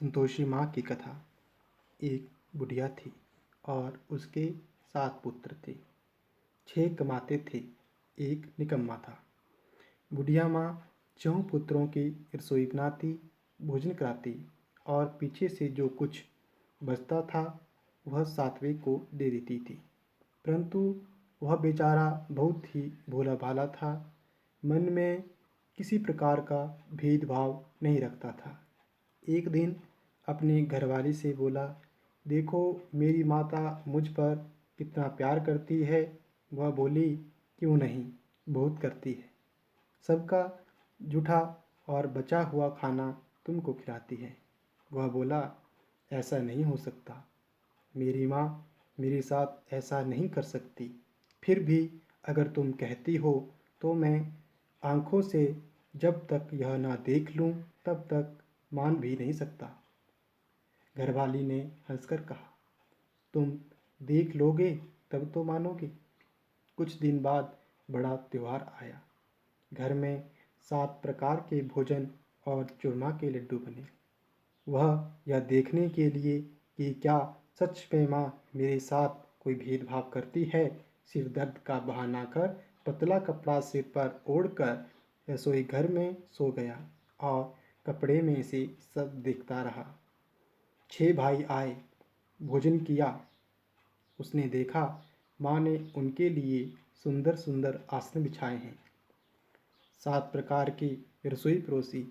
संतोषी माँ की कथा। एक बुढ़िया थी और उसके 7 पुत्र थे। 6 कमाते थे, एक निकम्मा था। बुढ़िया माँ 4 पुत्रों की रसोई बनाती, भोजन कराती और पीछे से जो कुछ बचता था वह 7वें को दे देती थी। परंतु वह बेचारा बहुत ही भोला भाला था, मन में किसी प्रकार का भेदभाव नहीं रखता था। एक दिन अपनी घरवाली से बोला, देखो मेरी माता मुझ पर कितना प्यार करती है। वह बोली, क्यों नहीं, बहुत करती है। सबका जूठा और बचा हुआ खाना तुमको खिलाती है। वह बोला, ऐसा नहीं हो सकता, मेरी माँ मेरे साथ ऐसा नहीं कर सकती। फिर भी अगर तुम कहती हो तो मैं आँखों से जब तक यह ना देख लूँ तब तक मान भी नहीं सकता। घरवाली ने हंसकर कहा, तुम देख लोगे तब तो मानोगे। कुछ दिन बाद बड़ा त्योहार आया। घर में 7 प्रकार के भोजन और चूरमा के लड्डू बने। वह यह देखने के लिए कि क्या सच में माँ मेरे साथ कोई भेदभाव करती है, सिर दर्द का बहाना कर पतला कपड़ा सिर पर ओढ़कर रसोई घर में सो गया और कपड़े में से सब देखता रहा। 6 भाई आए, भोजन किया। उसने देखा माँ ने उनके लिए सुंदर सुंदर आसन बिछाए हैं। 7 प्रकार की रसोई परोसी।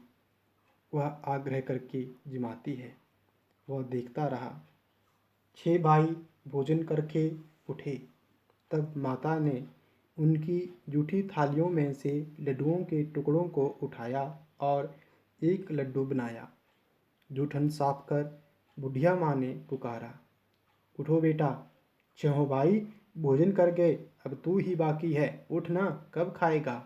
वह आग्रह करके जिमाती है। वह देखता रहा। 6 भाई भोजन करके उठे। तब माता ने उनकी जूठी थालियों में से लड्डुओं के टुकड़ों को उठाया और एक लड्डू बनाया। जूठन साफ कर बुढ़िया माँ ने पुकारा, उठो बेटा, 6 भाई भोजन कर गए, अब तू ही बाकी है, उठ ना, कब खाएगा।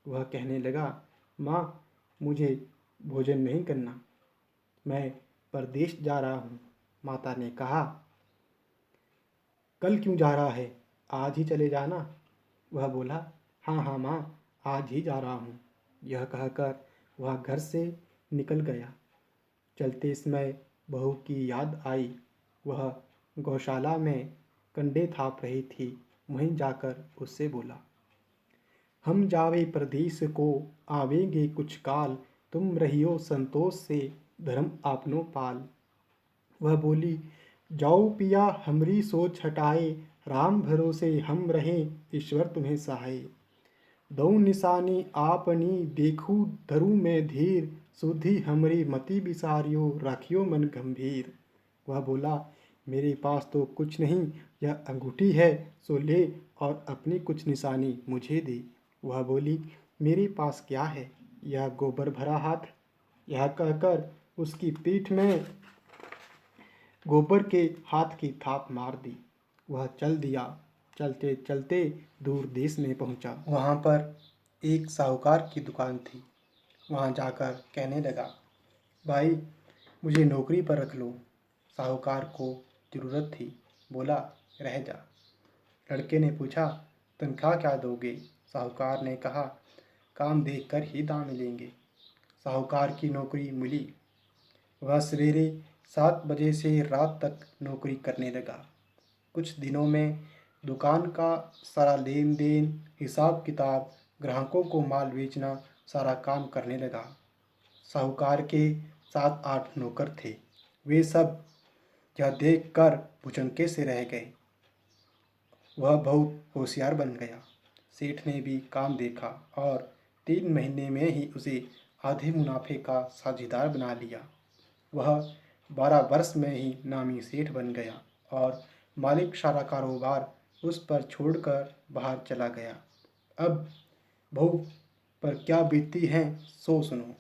वह कहने लगा, माँ मुझे भोजन नहीं करना, मैं परदेश जा रहा हूँ। माता ने कहा, कल क्यों जा रहा है, आज ही चले जाना। वह बोला, हाँ हाँ माँ, आज ही जा रहा हूँ। यह कहकर वह घर से निकल गया। चलते समय बहू की याद आई। वह गौशाला में कंडे थाप रही थी। वहीं जाकर उससे बोला, हम जावे प्रदेश को, आवेंगे कुछ काल, तुम रहियो संतोष से, धर्म आपनो पाल। वह बोली, जाओ पिया हमरी सोच हटाए, राम भरोसे हम रहें, ईश्वर तुम्हें सहाय। दऊ निशानी आपनी देखूं धरू में धीर, सुधी हमरी मति विसारियो, राखियो मन गंभीर। वह बोला, मेरे पास तो कुछ नहीं, यह अंगूठी है, सो ले और अपनी कुछ निशानी मुझे दे। वह बोली, मेरे पास क्या है, यह गोबर भरा हाथ। यह कहकर उसकी पीठ में गोबर के हाथ की थाप मार दी। वह चल दिया। चलते चलते दूर देश में पहुंचा। वहां पर एक साहूकार की दुकान थी। वहां जाकर कहने लगा, भाई मुझे नौकरी पर रख लो। साहूकार को ज़रूरत थी। बोला, रह जा। लड़के ने पूछा, तनख्वाह क्या दोगे। साहूकार ने कहा, काम देख कर ही दाम मिलेंगे। साहूकार की नौकरी मिली। वह सवेरे 7 बजे से रात तक नौकरी करने लगा। कुछ दिनों में दुकान का सारा लेन देन, हिसाब किताब, ग्राहकों को माल बेचना, सारा काम करने लगा। साहूकार के 7-8 नौकर थे। वे सब यह देख कर भुचंके से रह गए। वह बहुत होशियार बन गया। सेठ ने भी काम देखा और 3 महीने में ही उसे आधे मुनाफे का साझेदार बना लिया। वह 12 वर्ष में ही नामी सेठ बन गया और मालिक सारा कारोबार उस पर छोड़कर बाहर चला गया। अब बहू पर क्या बीतती है सो सुनो।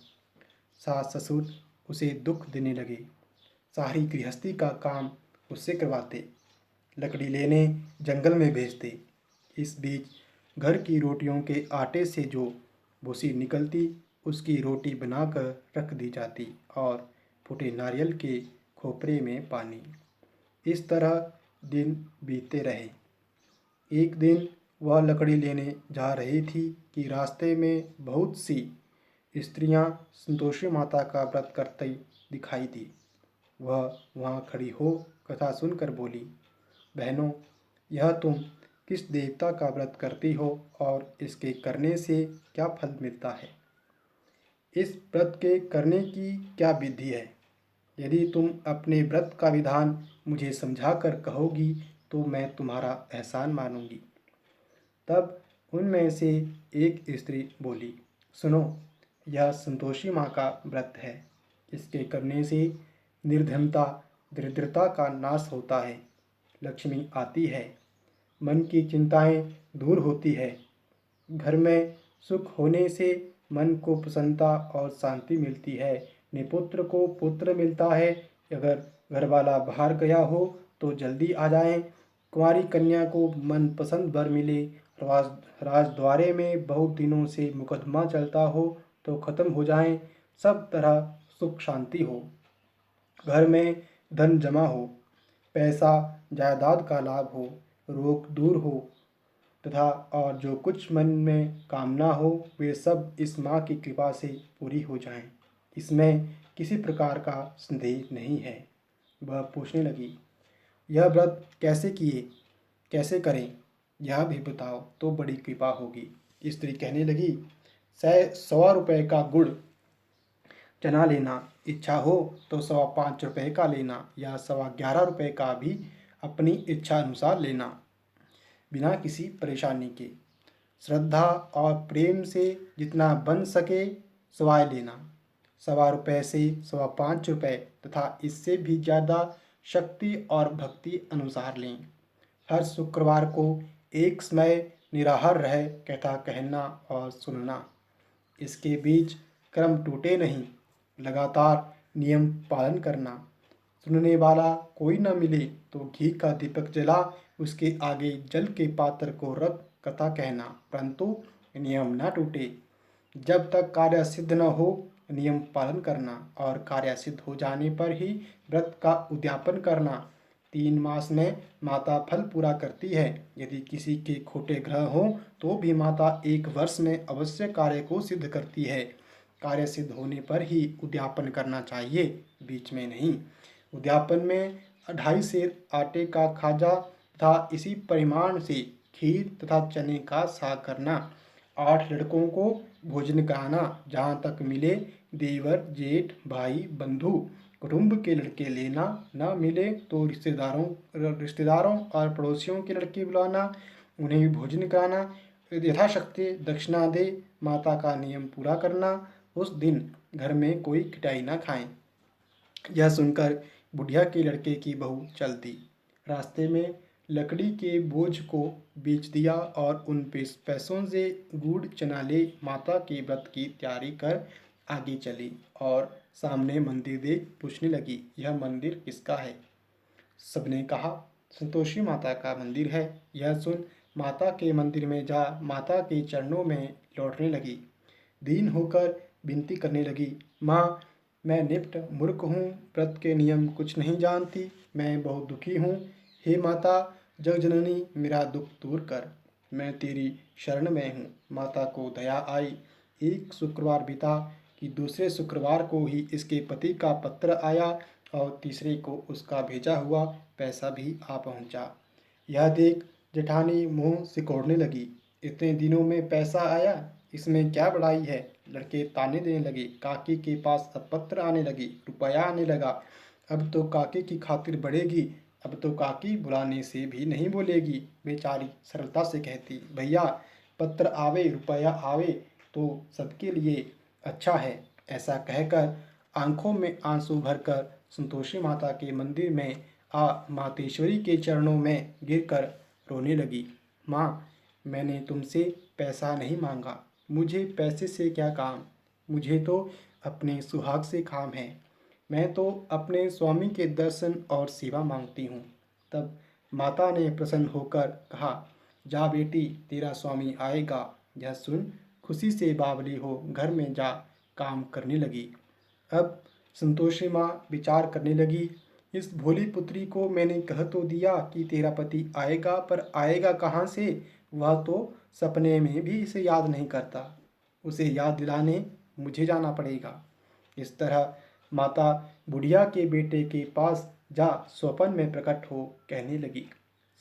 सास ससुर उसे दुख देने लगे। सारी गृहस्थी का काम उससे करवाते, लकड़ी लेने जंगल में भेजते। इस बीच घर की रोटियों के आटे से जो भूसी निकलती उसकी रोटी बनाकर रख दी जाती और फूटे नारियल के खोपरे में पानी। इस तरह दिन बीतते रहे। एक दिन वह लकड़ी लेने जा रही थी कि रास्ते में बहुत सी स्त्रियां संतोषी माता का व्रत करती दिखाई दी। वह वहाँ खड़ी हो कथा सुनकर बोली, बहनों, यह तुम किस देवता का व्रत करती हो और इसके करने से क्या फल मिलता है? इस व्रत के करने की क्या विधि है? यदि तुम अपने व्रत का विधान मुझे समझाकर कहोगी तो मैं तुम्हारा एहसान मानूंगी। तब उनमें से एक स्त्री बोली, सुनो, यह संतोषी माँ का व्रत है। इसके करने से निर्धनता दरिद्रता का नाश होता है, लक्ष्मी आती है, मन की चिंताएं दूर होती है, घर में सुख होने से मन को प्रसन्नता और शांति मिलती है, निपुत्र को पुत्र मिलता है, अगर घर वाला बाहर गया हो तो जल्दी आ जाएं, कुंवारी कन्या को मनपसंद वर मिले, राजद्वारे में बहुत दिनों से मुकदमा चलता हो तो खत्म हो जाए, सब तरह सुख शांति हो, घर में धन जमा हो, पैसा जायदाद का लाभ हो, रोग दूर हो तथा और जो कुछ मन में कामना हो वे सब इस माँ की कृपा से पूरी हो जाएं। इसमें किसी प्रकार का संदेह नहीं है। वह पूछने लगी, यह व्रत कैसे किए, कैसे करें, यह भी बताओ तो बड़ी कृपा होगी। स्त्री कहने लगी, 100 का गुड़ चना लेना, इच्छा हो तो 5.25 का लेना या 11.25 का भी अपनी इच्छा अनुसार लेना, बिना किसी परेशानी के। श्रद्धा और प्रेम से जितना बन सके सवाय लेना, 1.25 से 5.25 तथा इससे भी ज़्यादा शक्ति और भक्ति अनुसार लें। हर शुक्रवार को एक समय निराहार रह कथा कहना और सुनना, इसके बीच क्रम टूटे नहीं, लगातार नियम पालन करना। सुनने वाला कोई न मिले तो घी का दीपक जला उसके आगे जल के पात्र को रख कथा कहना, परंतु नियम न टूटे। जब तक कार्य सिद्ध न हो नियम पालन करना और कार्य सिद्ध हो जाने पर ही व्रत का उद्यापन करना। 3 मास में माता फल पूरा करती है। यदि किसी के खोटे ग्रह हों तो भी माता 1 वर्ष में अवश्य कार्य को सिद्ध करती है। कार्य सिद्ध होने पर ही उद्यापन करना चाहिए, बीच में नहीं। उद्यापन में 2.5 सेर आटे का खाजा तथा इसी परिमाण से खीर तथा चने का साग करना। 8 लड़कों को भोजन कराना, जहाँ तक मिले देवर जेठ भाई बंधु कुटुंब के लड़के लेना, न मिले तो रिश्तेदारों और पड़ोसियों के लड़के बुलाना, उन्हें भी भोजन कराना, यथाशक्ति दक्षिणा दे माता का नियम पूरा करना। उस दिन घर में कोई खिटाई न खाएं। यह सुनकर बुढ़िया के लड़के की बहू चल दी। रास्ते में लकड़ी के बोझ को बेच दिया और उन पैसों से गुड़ चना ले माता के व्रत की तैयारी कर आगे चली और सामने मंदिर देख पूछने लगी, यह मंदिर किसका है? सबने कहा, संतोषी माता का मंदिर है। यह सुन माता के मंदिर में जा माता के चरणों में लौटने लगी। दीन होकर विनती करने लगी, माँ, मैं निप्ट मूर्ख हूँ, व्रत के नियम कुछ नहीं जानती, मैं बहुत दुखी हूँ। हे माता जगजननी, मेरा दुख दूर कर, मैं तेरी शरण में हूँ। माता को दया आई। एक शुक्रवार बीता कि दूसरे शुक्रवार को ही इसके पति का पत्र आया और तीसरे को उसका भेजा हुआ पैसा भी आ पहुँचा। यह देख जेठानी मुँह सिकोड़ने लगी, इतने दिनों में पैसा आया, इसमें क्या बड़ाई है? लड़के ताने देने लगे। काकी के पास अब पत्र आने लगे, रुपया आने लगा। अब तो काकी की खातिर बढ़ेगी, अब तो काकी बुलाने से भी नहीं बोलेगी। बेचारी सरलता से कहती, भैया पत्र आवे रुपया आवे तो सबके लिए अच्छा है। ऐसा कहकर आंखों में आंसू भरकर संतोषी माता के मंदिर में आ मातेश्वरी के चरणों में गिरकर रोने लगी। माँ, मैंने तुमसे पैसा नहीं मांगा, मुझे पैसे से क्या काम, मुझे तो अपने सुहाग से काम है। मैं तो अपने स्वामी के दर्शन और सेवा मांगती हूँ। तब माता ने प्रसन्न होकर कहा, जा बेटी, तेरा स्वामी आएगा। यह सुन खुशी से बावली हो घर में जा काम करने लगी। अब संतोषी माँ विचार करने लगी, इस भोली पुत्री को मैंने कह तो दिया कि तेरा पति आएगा, पर आएगा कहाँ से? वह तो सपने में भी इसे याद नहीं करता। उसे याद दिलाने मुझे जाना पड़ेगा। इस तरह माता बुढ़िया के बेटे के पास जा स्वप्न में प्रकट हो कहने लगी,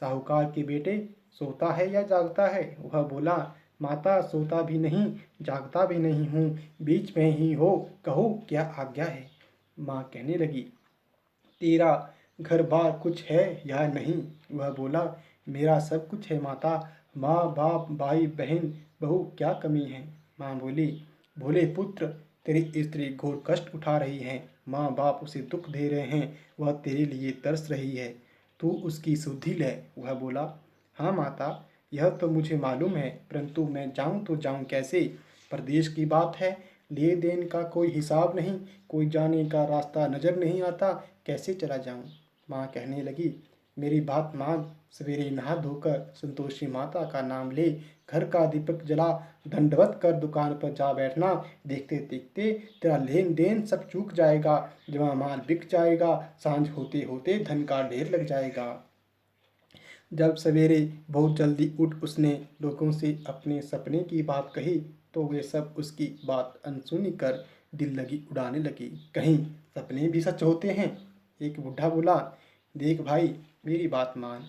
साहूकार के बेटे सोता है या जागता है? वह बोला, माता सोता भी नहीं जागता भी नहीं हूँ, बीच में ही हो, कहो क्या आज्ञा है? माँ कहने लगी, तेरा घर बार कुछ है या नहीं? वह बोला, मेरा सब कुछ है माता, माँ बाप भाई बहन बहू क्या कमी है? माँ बोली, भोले पुत्र, तेरी स्त्री घोर कष्ट उठा रही है, माँ बाप उसे दुख दे रहे हैं, वह तेरे लिए तरस रही है, तू उसकी सुधि ले। वह बोला, हाँ माता, यह तो मुझे मालूम है, परंतु मैं जाऊँ तो जाऊँ कैसे? परदेश की बात है, लेन देन का कोई हिसाब नहीं, कोई जाने का रास्ता नज़र नहीं आता, कैसे चला जाऊँ? माँ कहने लगी, मेरी बात मान, सवेरे नहा धोकर संतोषी माता का नाम ले, घर का दीपक जला दंडवत कर दुकान पर जा बैठना, देखते देखते तेरा लेन देन सब चूक जाएगा, जमा माल बिक जाएगा, सांझ होते होते धन का ढेर लग जाएगा। जब सवेरे बहुत जल्दी उठ उसने लोगों से अपने सपने की बात कही तो वे सब उसकी बात अनसुनी कर दिल लगी उड़ाने लगी। कहीं सपने भी सच होते हैं? एक बूढ़ा बोला, देख भाई, मेरी बात मान,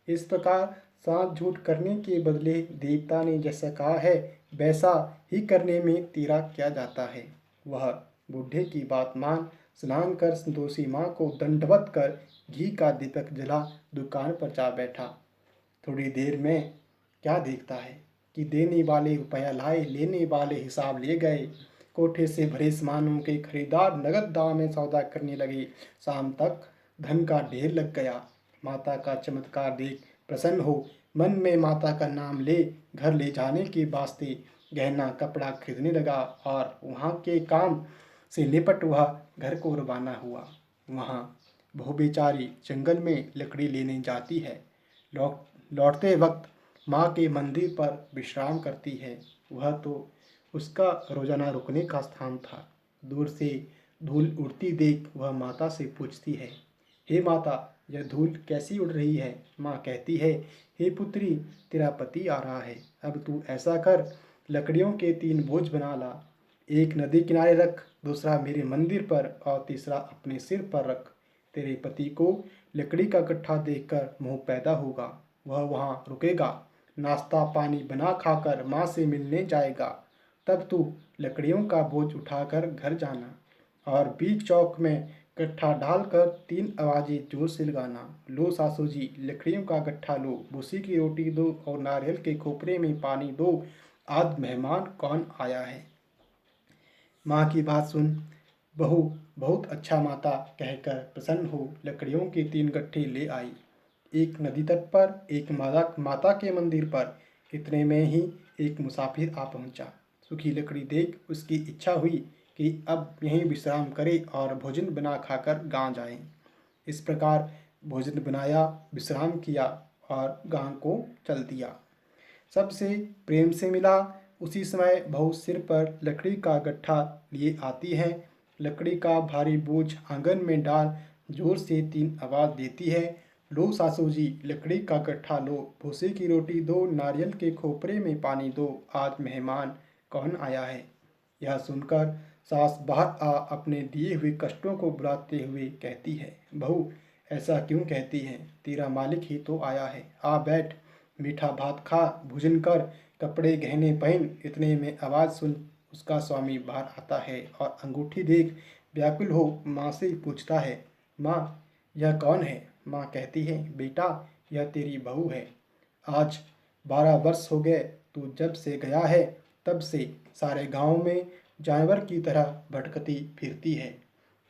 इस प्रकार साथ झूठ करने के बदले देवता ने जैसा कहा है वैसा ही करने में तेरा क्या जाता है? वह बूढ़े की बात मान स्नान कर संतोषी माँ को दंडवत कर घी का दीपक जला दुकान पर जा बैठा। थोड़ी देर में क्या देखता है कि देने वाले रुपया लाए, लेने वाले हिसाब ले गए। कोठे से भरे सामानों के खरीदार नगद दाम में सौदा करने लगे। शाम तक धन का ढेर लग गया। माता का चमत्कार देख प्रसन्न हो मन में माता का नाम ले घर ले जाने के वास्ते गहना कपड़ा खरीदने लगा और वहाँ के काम से निपट वह घर को रवाना हुआ। वहाँ बहू बेचारी जंगल में लकड़ी लेने जाती है। लौटते वक्त माँ के मंदिर पर विश्राम करती है। वह तो उसका रोजाना रुकने का स्थान था। दूर से धूल उड़ती देख वह माता से पूछती है, हे माता, यह धूल कैसी उड़ रही है? माँ कहती है, हे पुत्री, तेरा पति आ रहा है, अब तू ऐसा कर, लकड़ियों के 3 बोझ बना ला, एक नदी किनारे रख, दूसरा मेरे मंदिर पर और तीसरा अपने सिर पर रख। तेरे पति को लकड़ी का गट्ठा देखकर मोह पैदा होगा, वह वहाँ रुकेगा, नाश्ता पानी बना खाकर माँ से मिलने जाएगा। तब तू लकड़ियों का बोझ उठाकर घर जाना और बीच चौक में गट्ठा डालकर 3 आवाज़ें जोर से लगाना, लो सासू जी, लकड़ियों का गट्ठा लो, भूसी की रोटी दो और नारियल के खोपरे में पानी दो, आज मेहमान कौन आया है? माँ की बात सुन बहू बहुत अच्छा माता कहकर प्रसन्न हो लकड़ियों के 3 गट्ठे ले आई। एक नदी तट पर, एक माता के मंदिर पर। इतने में ही एक मुसाफिर आ पहुंचा। सूखी लकड़ी देख उसकी इच्छा हुई कि अब यहीं विश्राम करे और भोजन बना खाकर गांव जाए। इस प्रकार भोजन बनाया, विश्राम किया और गांव को चल दिया। सबसे प्रेम से मिला। उसी समय बहू सिर पर लकड़ी का गट्ठा लिए आती है। लकड़ी का भारी बोझ आंगन में डाल जोर से 3 आवाज़ देती है, लो सासू जी, लकड़ी का गट्ठा लो, भूसे की रोटी दो, नारियल के खोपरे में पानी दो, आज मेहमान कौन आया है? यह सुनकर सास बाहर आ अपने दिए हुए कष्टों को बुलाते हुए कहती है, बहू ऐसा क्यों कहती है? तेरा मालिक ही तो आया है, आ बैठ, मीठा भात खा, भोजन कर, कपड़े गहने पहन। इतने में आवाज़ सुन उसका स्वामी बाहर आता है और अंगूठी देख व्याकुल हो माँ से पूछता है, माँ यह कौन है? माँ कहती है, बेटा यह तेरी बहू है। आज 12 वर्ष हो गए, तू जब से गया है तब से सारे गांव में जानवर की तरह भटकती फिरती है।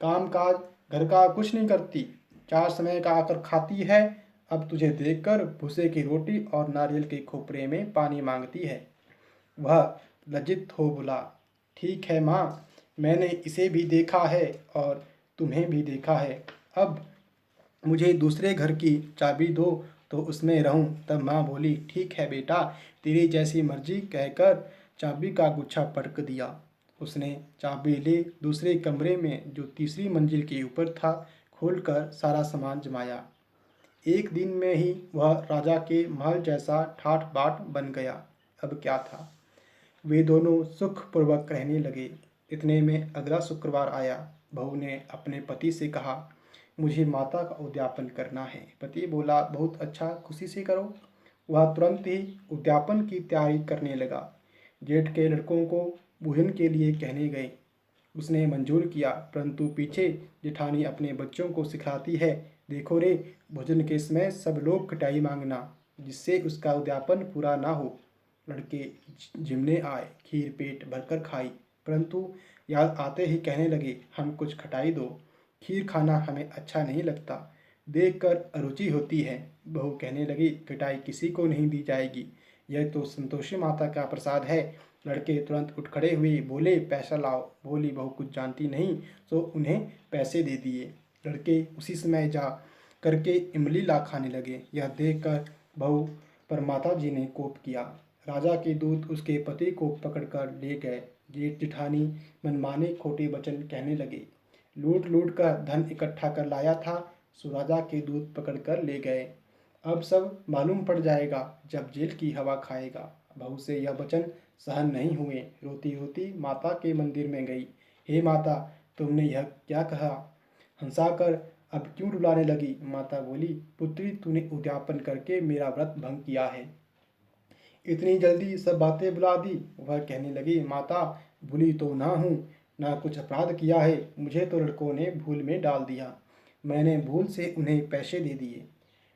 काम काज घर का कुछ नहीं करती, 4 समय का आकर खाती है। अब तुझे देखकर भूसे की रोटी और नारियल के खोपरे में पानी मांगती है। वह लज्जित हो बोला, ठीक है माँ, मैंने इसे भी देखा है और तुम्हें भी देखा है। अब मुझे दूसरे घर की चाबी दो तो उसमें रहूं। तब माँ बोली, ठीक है बेटा, तेरी जैसी मर्जी कहकर चाबी का गुच्छा पटक दिया। उसने चाबी ले दूसरे कमरे में जो तीसरी मंजिल के ऊपर था खोलकर सारा सामान जमाया। एक दिन में ही वह राजा के महल जैसा ठाठ बाट बन गया। अब क्या था, वे दोनों सुखपूर्वक रहने लगे। इतने में अगला शुक्रवार आया। बहू ने अपने पति से कहा, मुझे माता का उद्यापन करना है। पति बोला, बहुत अच्छा, खुशी से करो। वह तुरंत ही उद्यापन की तैयारी करने लगा। जेठ के लड़कों को भोजन के लिए कहने गए। उसने मंजूर किया, परंतु पीछे जेठानी अपने बच्चों को सिखाती है, देखो रे, भोजन के समय सब लोग खटाई मांगना, जिससे उसका उद्यापन पूरा ना हो। लड़के जिमने आए, खीर पेट भरकर खाई, परंतु याद आते ही कहने लगे, हम कुछ खटाई दो, खीर खाना हमें अच्छा नहीं लगता, देखकर अरुचि होती है। बहू कहने लगी, खटाई किसी को नहीं दी जाएगी, यह तो संतोषी माता का प्रसाद है। लड़के तुरंत उठ खड़े हुए, बोले, पैसा लाओ। बोली, बहू कुछ जानती नहीं, तो उन्हें पैसे दे दिए। लड़के उसी समय जा करके इमली ला खाने लगे। यह देखकर बहू पर माता जी ने कोप किया। राजा के दूत उसके पति को पकड़कर ले गए। जेठ जेठानी मनमाने खोटे वचन कहने लगे। लूट लूट कर धन इकट्ठा कर लाया था, सो राजा के दूत पकड़ कर ले गए। अब सब मालूम पड़ जाएगा जब जेल की हवा खाएगा। बहू से यह वचन सहन नहीं हुए। रोती रोती माता के मंदिर में गई। हे माता, तुमने यह क्या कहा? हंसाकर अब क्यों रुलाने लगी? माता बोली, पुत्री, तूने उद्यापन करके मेरा व्रत भंग किया है। इतनी जल्दी सब बातें भुला दी। वह कहने लगी, माता, भूली तो ना हूँ, ना कुछ अपराध किया है, मुझे तो लड़कों ने भूल में डाल दिया, मैंने भूल से उन्हें पैसे दे दिए,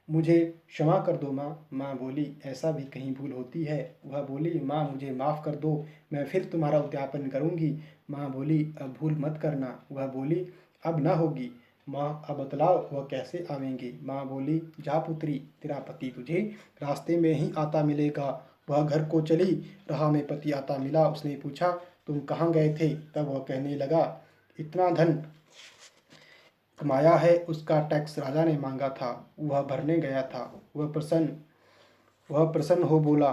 मुझे क्षमा कर दो माँ। माँ बोली, ऐसा भी कहीं भूल होती है? वह बोली, माँ मुझे माफ़ कर दो, मैं फिर तुम्हारा उद्यापन करूँगी। माँ बोली, अब भूल मत करना। वह बोली, अब ना होगी। माँ, अब बतलाओ वह कैसे आवेंगे? माँ बोली, जा पुत्री, तेरा पति तुझे रास्ते में ही आता मिलेगा। वह घर को चली, राह में पति आता मिला। उसने पूछा, तुम कहाँ गए थे? तब वह कहने लगा, इतना धन कमाया है, उसका टैक्स राजा ने मांगा था, वह भरने गया था। वह प्रसन्न हो बोला।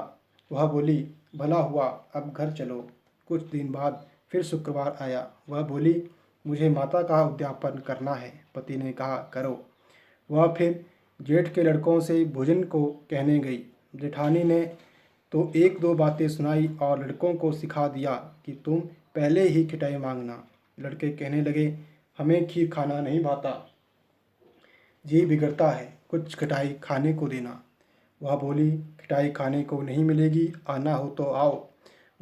वह बोली, भला हुआ, अब घर चलो। कुछ दिन बाद फिर शुक्रवार आया। वह बोली, मुझे माता का उद्यापन करना है। पति ने कहा, करो। वह फिर जेठ के लड़कों से भोजन को कहने गई। जेठानी ने तो एक दो बातें सुनाई और लड़कों को सिखा दिया कि तुम पहले ही खिटाई मांगना। लड़के कहने लगे, हमें खीर खाना नहीं भाता, जी बिगड़ता है, कुछ खटाई खाने को देना। वह बोली, खटाई खाने को नहीं मिलेगी, आना हो तो आओ।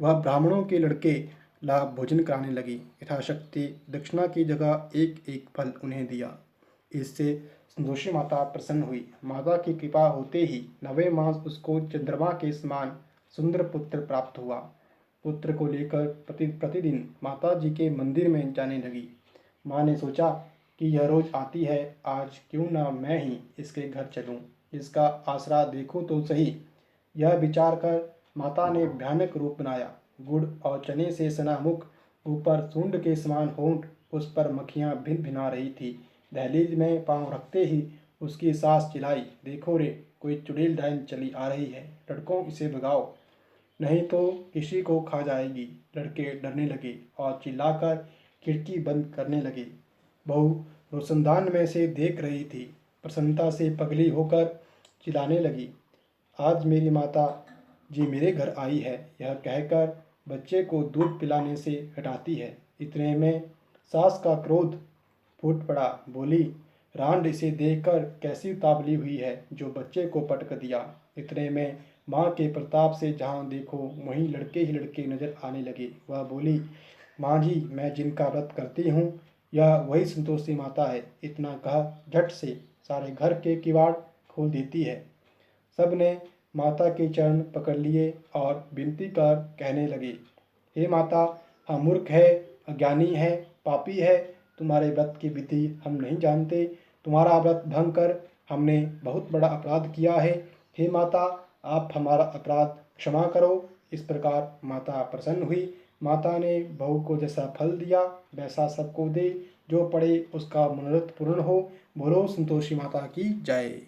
वह ब्राह्मणों के लड़के ला भोजन कराने लगी। यथाशक्ति दक्षिणा की जगह एक एक फल उन्हें दिया। इससे संतोषी माता प्रसन्न हुई। माता की कृपा होते ही 9वें मास उसको चंद्रमा के समान सुंदर पुत्र प्राप्त हुआ। पुत्र को लेकर प्रतिदिन माता जी के मंदिर में जाने लगी। माँ ने सोचा कि यह रोज आती है, आज क्यों ना मैं ही इसके घर चलूं, इसका आसरा देखूं तो सही। यह विचार कर माता ने भयानक रूप बनाया। गुड़ और चने से सना मुख, ऊपर सूंड के समान होंठ, उस पर मक्खियाँ भिन भिना रही थी। दहलीज में पांव रखते ही उसकी सास चिल्लाई, देखो रे, कोई चुड़ैल डायन चली आ रही है, लड़कों इसे भगाओ, नहीं तो किसी को खा जाएगी। लड़के डरने लगे और चिल्लाकर खिड़की बंद करने लगे। बहू रोशनदान में से देख रही थी। प्रसन्नता से पगली होकर चिल्लाने लगी, आज मेरी माता जी मेरे घर आई है, यह कहकर बच्चे को दूध पिलाने से हटाती है। इतने में सास का क्रोध फूट पड़ा। बोली, रांड इसे देखकर कैसी उतावली हुई है जो बच्चे को पटक दिया। इतने में माँ के प्रताप से जहाँ देखो वहीं लड़के ही लड़के नजर आने लगे। वह बोली, माँ जी, मैं जिनका व्रत करती हूँ यह वही संतोषी माता है। इतना कह झट से सारे घर के किवाड़ खोल देती है। सब ने माता के चरण पकड़ लिए और विनती कर कहने लगे, हे माता, हम मूर्ख है, अज्ञानी है, पापी है, तुम्हारे व्रत की विधि हम नहीं जानते, तुम्हारा व्रत भंग कर हमने बहुत बड़ा अपराध किया है। हे माता, आप हमारा अपराध क्षमा करो। इस प्रकार माता प्रसन्न हुई। माता ने बहू को जैसा फल दिया वैसा सबको दे, जो पड़े उसका मनोरथ पूर्ण हो। बोलो संतोषी माता की जय।